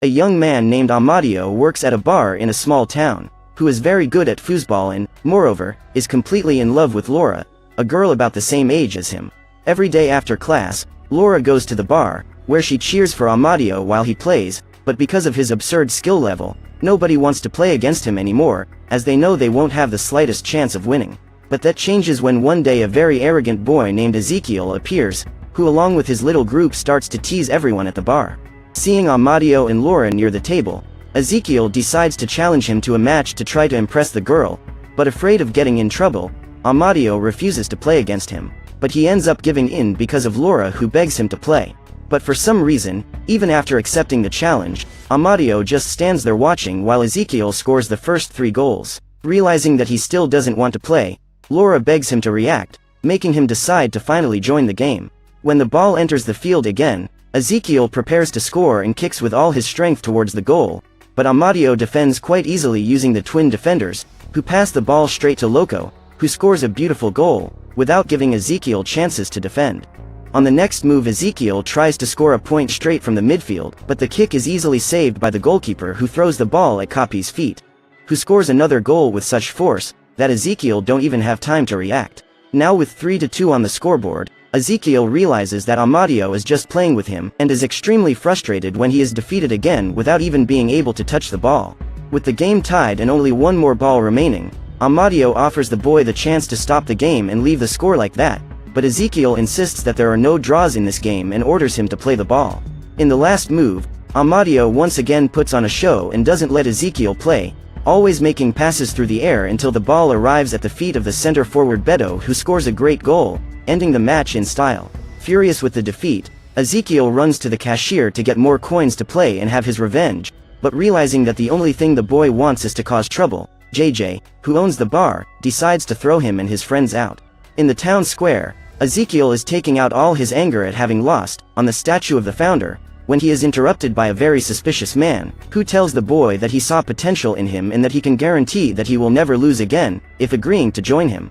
A young man named Amadio works at a bar in a small town, who is very good at foosball and, moreover, is completely in love with Laura, a girl about the same age as him. Every day after class, Laura goes to the bar, where she cheers for Amadio while he plays, but because of his absurd skill level, nobody wants to play against him anymore, as they know they won't have the slightest chance of winning. But that changes when one day a very arrogant boy named Ezekiel appears, who along with his little group starts to tease everyone at the bar. Seeing Amadio and Laura near the table, Ezekiel decides to challenge him to a match to try to impress the girl, but afraid of getting in trouble, Amadio refuses to play against him, but he ends up giving in because of Laura who begs him to play. But for some reason, even after accepting the challenge, Amadio just stands there watching while Ezekiel scores the first 3 goals. Realizing that he still doesn't want to play, Laura begs him to react, making him decide to finally join the game. When the ball enters the field again, Ezekiel prepares to score and kicks with all his strength towards the goal, but Amadio defends quite easily using the twin defenders, who pass the ball straight to Loco, who scores a beautiful goal, without giving Ezekiel chances to defend. On the next move Ezekiel tries to score a point straight from the midfield, but the kick is easily saved by the goalkeeper who throws the ball at Capi's feet, who scores another goal with such force, that Ezekiel don't even have time to react. Now with 3-2 on the scoreboard, Ezekiel realizes that Amadio is just playing with him and is extremely frustrated when he is defeated again without even being able to touch the ball. With the game tied and only one more ball remaining, Amadio offers the boy the chance to stop the game and leave the score like that, but Ezekiel insists that there are no draws in this game and orders him to play the ball. In the last move, Amadio once again puts on a show and doesn't let Ezekiel play, always making passes through the air until the ball arrives at the feet of the center forward Beto, who scores a great goal, ending the match in style. Furious with the defeat, Ezekiel runs to the cashier to get more coins to play and have his revenge, but realizing that the only thing the boy wants is to cause trouble, JJ, who owns the bar, decides to throw him and his friends out. In the town square, Ezekiel is taking out all his anger at having lost, on the statue of the founder, when he is interrupted by a very suspicious man, who tells the boy that he saw potential in him and that he can guarantee that he will never lose again, if agreeing to join him.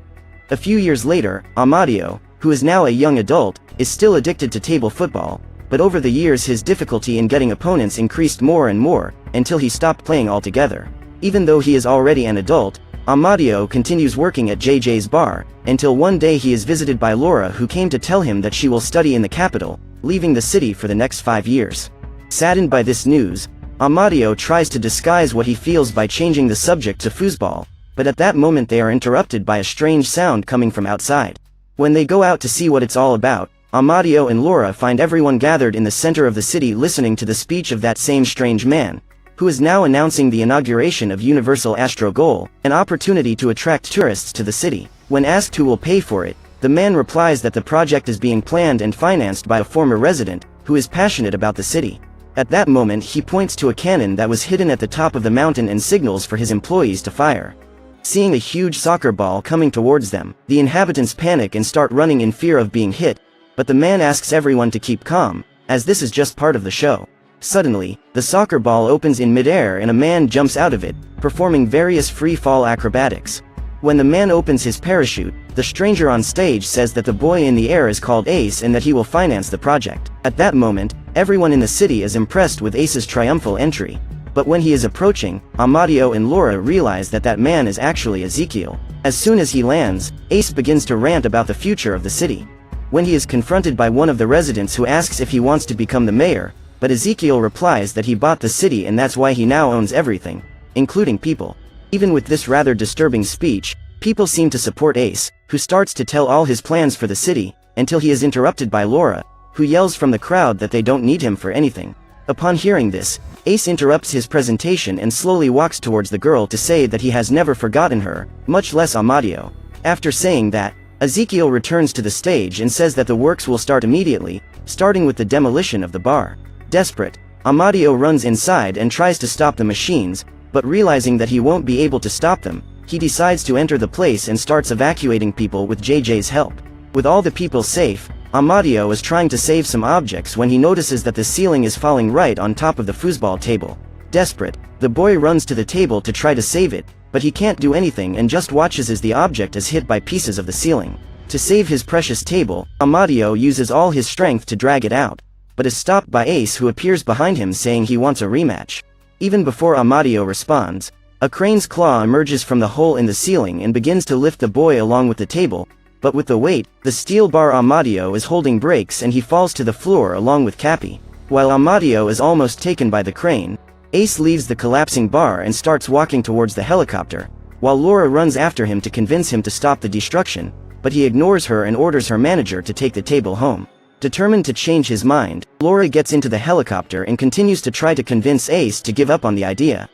A few years later, Amadio, who is now a young adult, is still addicted to table football, but over the years his difficulty in getting opponents increased more and more, until he stopped playing altogether. Even though he is already an adult, Amadio continues working at JJ's bar, until one day he is visited by Laura, who came to tell him that she will study in the capital, leaving the city for the next 5 years. Saddened by this news, Amadio tries to disguise what he feels by changing the subject to foosball, but at that moment they are interrupted by a strange sound coming from outside. When they go out to see what it's all about, Amadio and Laura find everyone gathered in the center of the city listening to the speech of that same strange man, who is now announcing the inauguration of Universal Astro Goal, an opportunity to attract tourists to the city. When asked who will pay for it, the man replies that the project is being planned and financed by a former resident, who is passionate about the city. At that moment he points to a cannon that was hidden at the top of the mountain and signals for his employees to fire. Seeing a huge soccer ball coming towards them, the inhabitants panic and start running in fear of being hit, but the man asks everyone to keep calm, as this is just part of the show. Suddenly, the soccer ball opens in midair and a man jumps out of it, performing various free-fall acrobatics. When the man opens his parachute, the stranger on stage says that the boy in the air is called Ace and that he will finance the project. At that moment, everyone in the city is impressed with Ace's triumphal entry. But when he is approaching, Amadio and Laura realize that that man is actually Ezekiel. As soon as he lands, Ace begins to rant about the future of the city. When he is confronted by one of the residents who asks if he wants to become the mayor, but Ezekiel replies that he bought the city and that's why he now owns everything, including people. Even with this rather disturbing speech, people seem to support Ace, who starts to tell all his plans for the city, until he is interrupted by Laura, who yells from the crowd that they don't need him for anything. Upon hearing this, Ace interrupts his presentation and slowly walks towards the girl to say that he has never forgotten her, much less Amadio. After saying that, Ezekiel returns to the stage and says that the works will start immediately, starting with the demolition of the bar. Desperate, Amadio runs inside and tries to stop the machines, but realizing that he won't be able to stop them, he decides to enter the place and starts evacuating people with JJ's help. With all the people safe, Amadio is trying to save some objects when he notices that the ceiling is falling right on top of the foosball table. Desperate, the boy runs to the table to try to save it, but he can't do anything and just watches as the object is hit by pieces of the ceiling. To save his precious table, Amadio uses all his strength to drag it out. but is stopped by Ace, who appears behind him saying he wants a rematch. Even before Amadio responds, a crane's claw emerges from the hole in the ceiling and begins to lift the boy along with the table, but with the weight, the steel bar Amadio is holding breaks and he falls to the floor along with Cappy. While Amadio is almost taken by the crane, Ace leaves the collapsing bar and starts walking towards the helicopter, while Laura runs after him to convince him to stop the destruction, but he ignores her and orders her manager to take the table home. Determined to change his mind, Laura gets into the helicopter and continues to try to convince Ace to give up on the idea.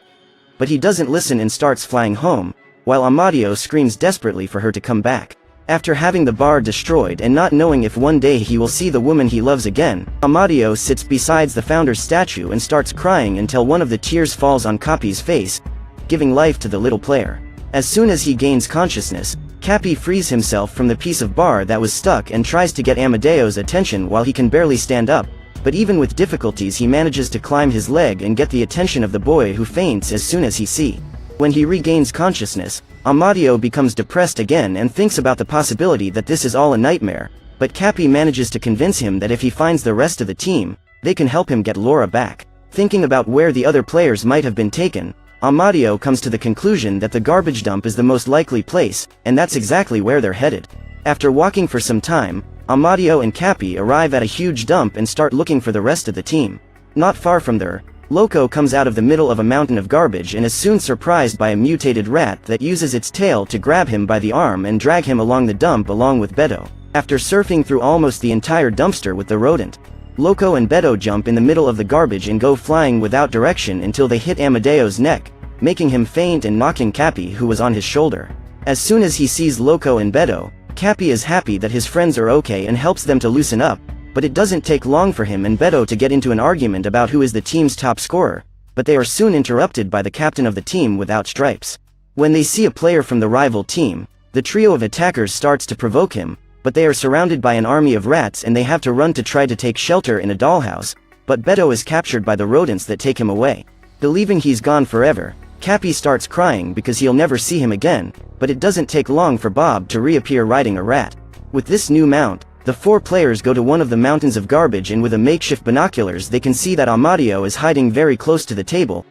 But he doesn't listen and starts flying home, while Amadio screams desperately for her to come back. After having the bar destroyed and not knowing if one day he will see the woman he loves again, Amadio sits beside the founder's statue and starts crying until one of the tears falls on Cappy's face, giving life to the little player. As soon as he gains consciousness, Cappy frees himself from the piece of bar that was stuck and tries to get Amadeo's attention while he can barely stand up, but even with difficulties he manages to climb his leg and get the attention of the boy, who faints as soon as he sees. When he regains consciousness, Amadio becomes depressed again and thinks about the possibility that this is all a nightmare, but Cappy manages to convince him that if he finds the rest of the team, they can help him get Laura back. Thinking about where the other players might have been taken, Amadio comes to the conclusion that the garbage dump is the most likely place, and that's exactly where they're headed. After walking for some time, Amadio and Cappy arrive at a huge dump and start looking for the rest of the team. Not far from there, Loco comes out of the middle of a mountain of garbage and is soon surprised by a mutated rat that uses its tail to grab him by the arm and drag him along the dump along with Beto. After surfing through almost the entire dumpster with the rodent, Loco and Beto jump in the middle of the garbage and go flying without direction until they hit Amadeo's neck, making him faint and knocking Cappy, who was on his shoulder. As soon as he sees Loco and Beto, Cappy is happy that his friends are okay and helps them to loosen up, but it doesn't take long for him and Beto to get into an argument about who is the team's top scorer, but they are soon interrupted by the captain of the team without stripes. When they see a player from the rival team, the trio of attackers starts to provoke him, but they are surrounded by an army of rats and they have to run to try to take shelter in a dollhouse, but Beto is captured by the rodents that take him away. Believing he's gone forever, Cappy starts crying because he'll never see him again, but it doesn't take long for Bob to reappear riding a rat. With this new mount, the four players go to one of the mountains of garbage and with a makeshift binoculars they can see that Amadio is hiding very close to the table,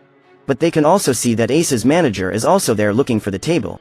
but they can also see that Ace's manager is also there looking for the table.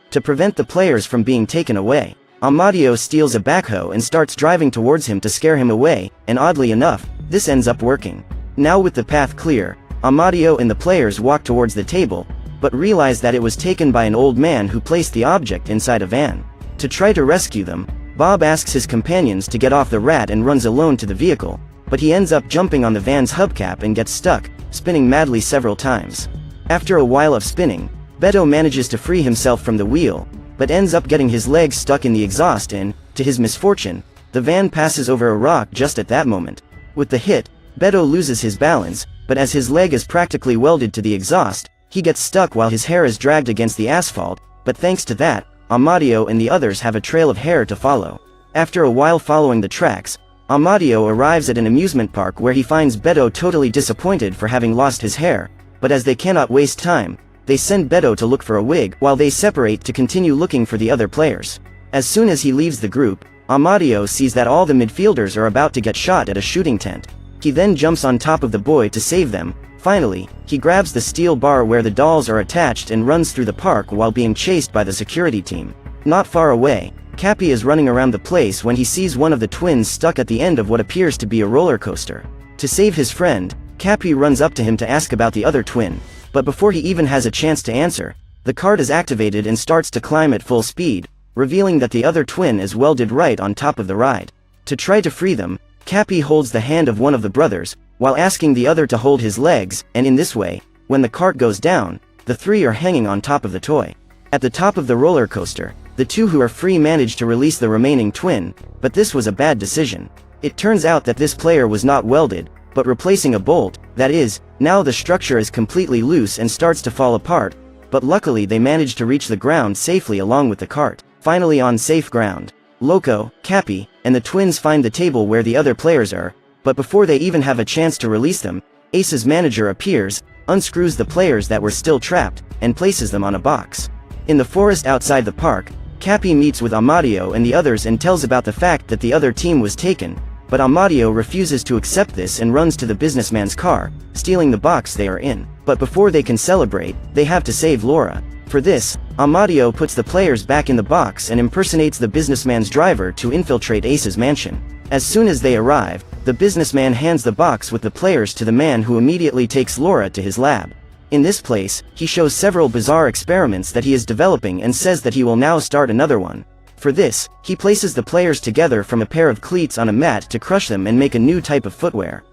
To prevent the players from being taken away, Amadio steals a backhoe and starts driving towards him to scare him away, and oddly enough, this ends up working. Now with the path clear, Amadio and the players walk towards the table, but realize that it was taken by an old man who placed the object inside a van. To try to rescue them, Bob asks his companions to get off the rat and runs alone to the vehicle, but he ends up jumping on the van's hubcap and gets stuck, spinning madly several times. After a while of spinning, Beto manages to free himself from the wheel, but ends up getting his legs stuck in the exhaust and, to his misfortune, the van passes over a rock just at that moment. With the hit, Beto loses his balance, but as his leg is practically welded to the exhaust, he gets stuck while his hair is dragged against the asphalt, but thanks to that, Amadio and the others have a trail of hair to follow. After a while following the tracks, Amadio arrives at an amusement park where he finds Beto totally disappointed for having lost his hair, but as they cannot waste time, they send Beto to look for a wig while they separate to continue looking for the other players. As soon as he leaves the group, Amadio sees that all the midfielders are about to get shot at a shooting tent. He then jumps on top of the boy to save them. Finally, he grabs the steel bar where the dolls are attached and runs through the park while being chased by the security team. Not far away, Cappy is running around the place when he sees one of the twins stuck at the end of what appears to be a roller coaster. To save his friend, Cappy runs up to him to ask about the other twin, but before he even has a chance to answer, the cart is activated and starts to climb at full speed, revealing that the other twin is welded right on top of the ride. To try to free them, Cappy holds the hand of one of the brothers, while asking the other to hold his legs, and in this way, when the cart goes down, the three are hanging on top of the toy. At the top of the roller coaster, the two who are free manage to release the remaining twin, but this was a bad decision. It turns out that this player was not welded, but replacing a bolt, that is, now the structure is completely loose and starts to fall apart, but luckily they manage to reach the ground safely along with the cart. Finally on safe ground, Loco, Cappy, and the twins find the table where the other players are, but before they even have a chance to release them, Ace's manager appears, unscrews the players that were still trapped, and places them on a box. In the forest outside the park, Cappy meets with Amadio and the others and tells about the fact that the other team was taken, but Amadio refuses to accept this and runs to the businessman's car, stealing the box they are in. But before they can celebrate, they have to save Laura. For this, Amadio puts the players back in the box and impersonates the businessman's driver to infiltrate Ace's mansion. As soon as they arrive, the businessman hands the box with the players to the man, who immediately takes Laura to his lab. In this place, he shows several bizarre experiments that he is developing and says that he will now start another one. For this, he places the players together from a pair of cleats on a mat to crush them and make a new type of footwear.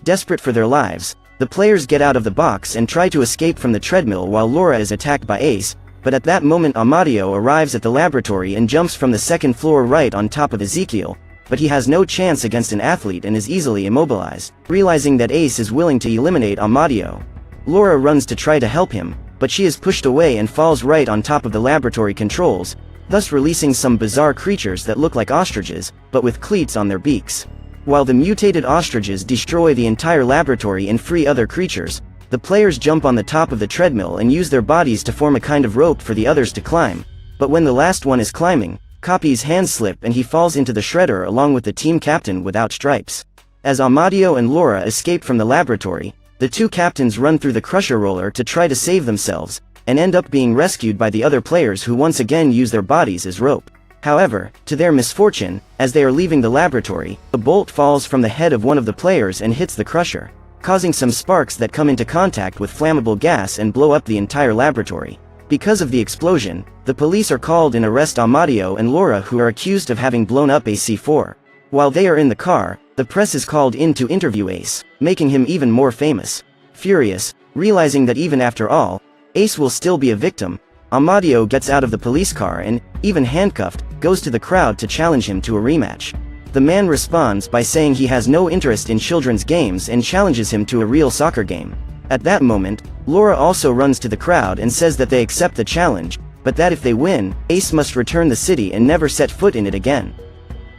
Desperate for their lives, the players get out of the box and try to escape from the treadmill while Laura is attacked by Ace, but at that moment Amadio arrives at the laboratory and jumps from the second floor right on top of Ezekiel, but he has no chance against an athlete and is easily immobilized. Realizing that Ace is willing to eliminate Amadio, Laura runs to try to help him, but she is pushed away and falls right on top of the laboratory controls, thus releasing some bizarre creatures that look like ostriches, but with cleats on their beaks. While the mutated ostriches destroy the entire laboratory and free other creatures, the players jump on the top of the treadmill and use their bodies to form a kind of rope for the others to climb. But when the last one is climbing, Capi's hands slip and he falls into the shredder along with the team captain without stripes. As Amadio and Laura escape from the laboratory, the two captains run through the crusher roller to try to save themselves, and end up being rescued by the other players, who once again use their bodies as rope. However, to their misfortune, as they are leaving the laboratory, a bolt falls from the head of one of the players and hits the crusher, causing some sparks that come into contact with flammable gas and blow up the entire laboratory. Because of the explosion, the police are called and arrest Amadio and Laura, who are accused of having blown up a C4. While they are in the car, the press is called in to interview Ace, making him even more famous. Furious, realizing that even after all, Ace will still be a victim, Amadio gets out of the police car and, even handcuffed, goes to the crowd to challenge him to a rematch. The man responds by saying he has no interest in children's games and challenges him to a real soccer game. At that moment, Laura also runs to the crowd and says that they accept the challenge, but that if they win, Ace must return the city and never set foot in it again.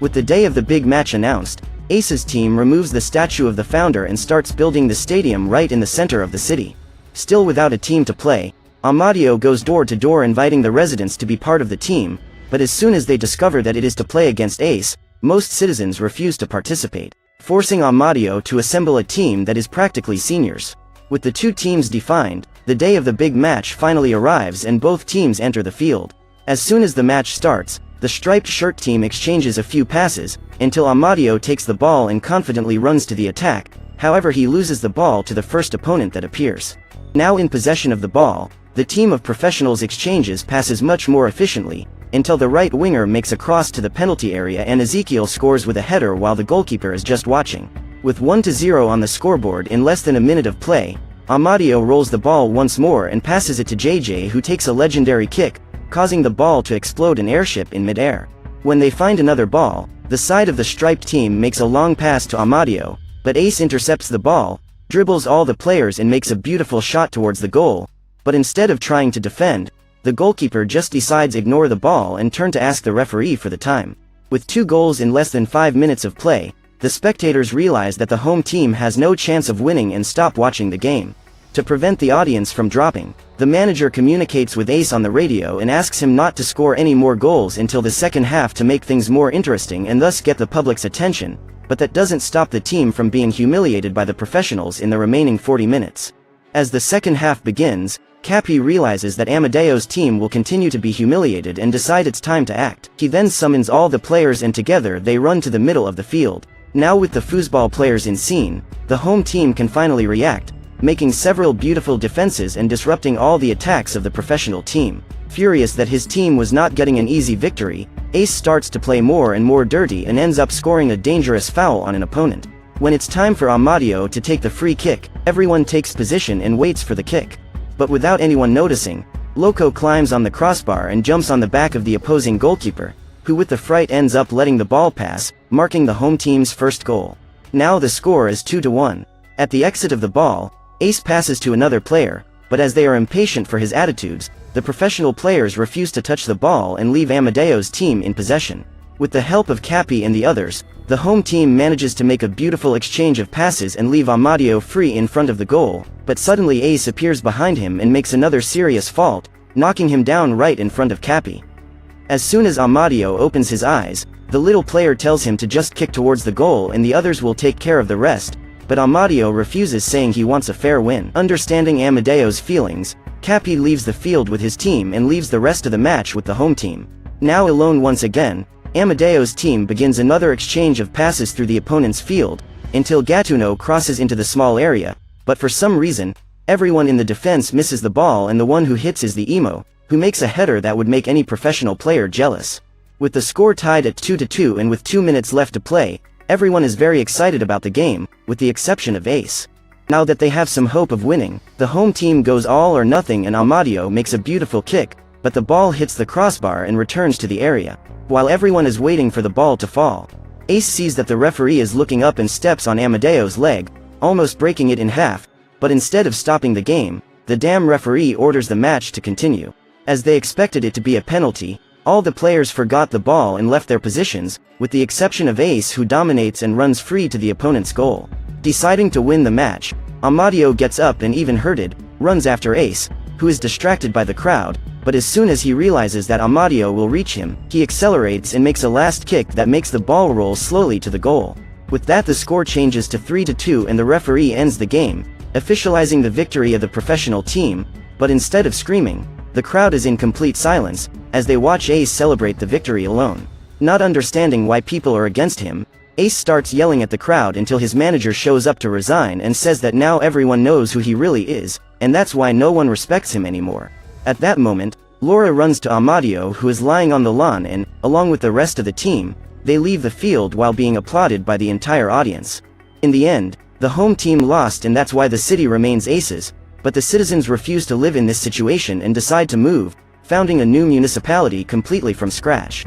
With the day of the big match announced, Ace's team removes the statue of the founder and starts building the stadium right in the center of the city. Still without a team to play, Amadio goes door to door inviting the residents to be part of the team, but as soon as they discover that it is to play against Ace, most citizens refuse to participate, forcing Amadio to assemble a team that is practically seniors. With the two teams defined, the day of the big match finally arrives and both teams enter the field. As soon as the match starts, the striped shirt team exchanges a few passes, until Amadio takes the ball and confidently runs to the attack. However, he loses the ball to the first opponent that appears. Now in possession of the ball, the team of professionals exchanges passes much more efficiently, until the right winger makes a cross to the penalty area and Ezekiel scores with a header while the goalkeeper is just watching. With 1-0 on the scoreboard in less than a minute of play, Amadio rolls the ball once more and passes it to JJ, who takes a legendary kick, causing the ball to explode an airship in midair. When they find another ball, the side of the striped team makes a long pass to Amadio, but Ace intercepts the ball, dribbles all the players and makes a beautiful shot towards the goal, but instead of trying to defend, the goalkeeper just decides ignore the ball and turn to ask the referee for the time. With 2 goals in less than 5 minutes of play, the spectators realize that the home team has no chance of winning and stop watching the game. To prevent the audience from dropping, the manager communicates with Ace on the radio and asks him not to score any more goals until the second half to make things more interesting and thus get the public's attention, but that doesn't stop the team from being humiliated by the professionals in the remaining 40 minutes. As the second half begins, Capi realizes that Amadeo's team will continue to be humiliated and decide it's time to act. He then summons all the players and together they run to the middle of the field. Now with the foosball players in scene, the home team can finally react, making several beautiful defenses and disrupting all the attacks of the professional team. Furious that his team was not getting an easy victory, Ace starts to play more and more dirty and ends up scoring a dangerous foul on an opponent. When it's time for Amadio to take the free kick, everyone takes position and waits for the kick. But without anyone noticing, Loco climbs on the crossbar and jumps on the back of the opposing goalkeeper, who with the fright ends up letting the ball pass, marking the home team's first goal. Now the score is 2-1. At the exit of the ball, Ace passes to another player, but as they are impatient for his attitudes, the professional players refuse to touch the ball and leave Amadeo's team in possession. With the help of Capi and the others, the home team manages to make a beautiful exchange of passes and leave Amadio free in front of the goal, but suddenly Ace appears behind him and makes another serious fault, knocking him down right in front of Capi. As soon as Amadio opens his eyes, the little player tells him to just kick towards the goal and the others will take care of the rest, but Amadio refuses, saying he wants a fair win. Understanding Amadeo's feelings, Cappy leaves the field with his team and leaves the rest of the match with the home team. Now alone once again, Amadeo's team begins another exchange of passes through the opponent's field, until Gattuno crosses into the small area, but for some reason, everyone in the defense misses the ball and the one who hits is the Emo, who makes a header that would make any professional player jealous. With the score tied at 2-2 and with 2 minutes left to play, everyone is very excited about the game, with the exception of Ace. Now that they have some hope of winning, the home team goes all or nothing and Amadio makes a beautiful kick, but the ball hits the crossbar and returns to the area. While everyone is waiting for the ball to fall, Ace sees that the referee is looking up and steps on Amadeo's leg, almost breaking it in half, but instead of stopping the game, the damn referee orders the match to continue. As they expected it to be a penalty, all the players forgot the ball and left their positions, with the exception of Ace, who dominates and runs free to the opponent's goal. Deciding to win the match, Amadio gets up and, even hurted, runs after Ace, who is distracted by the crowd, but as soon as he realizes that Amadio will reach him, he accelerates and makes a last kick that makes the ball roll slowly to the goal. With that, the score changes to 3-2 and the referee ends the game, officializing the victory of the professional team, but instead of screaming, the crowd is in complete silence, as they watch Ace celebrate the victory alone. Not understanding why people are against him, Ace starts yelling at the crowd until his manager shows up to resign and says that now everyone knows who he really is, and that's why no one respects him anymore. At that moment, Laura runs to Amadio, who is lying on the lawn, and, along with the rest of the team, they leave the field while being applauded by the entire audience. In the end, the home team lost and that's why the city remains Aces, but the citizens refuse to live in this situation and decide to move, founding a new municipality completely from scratch.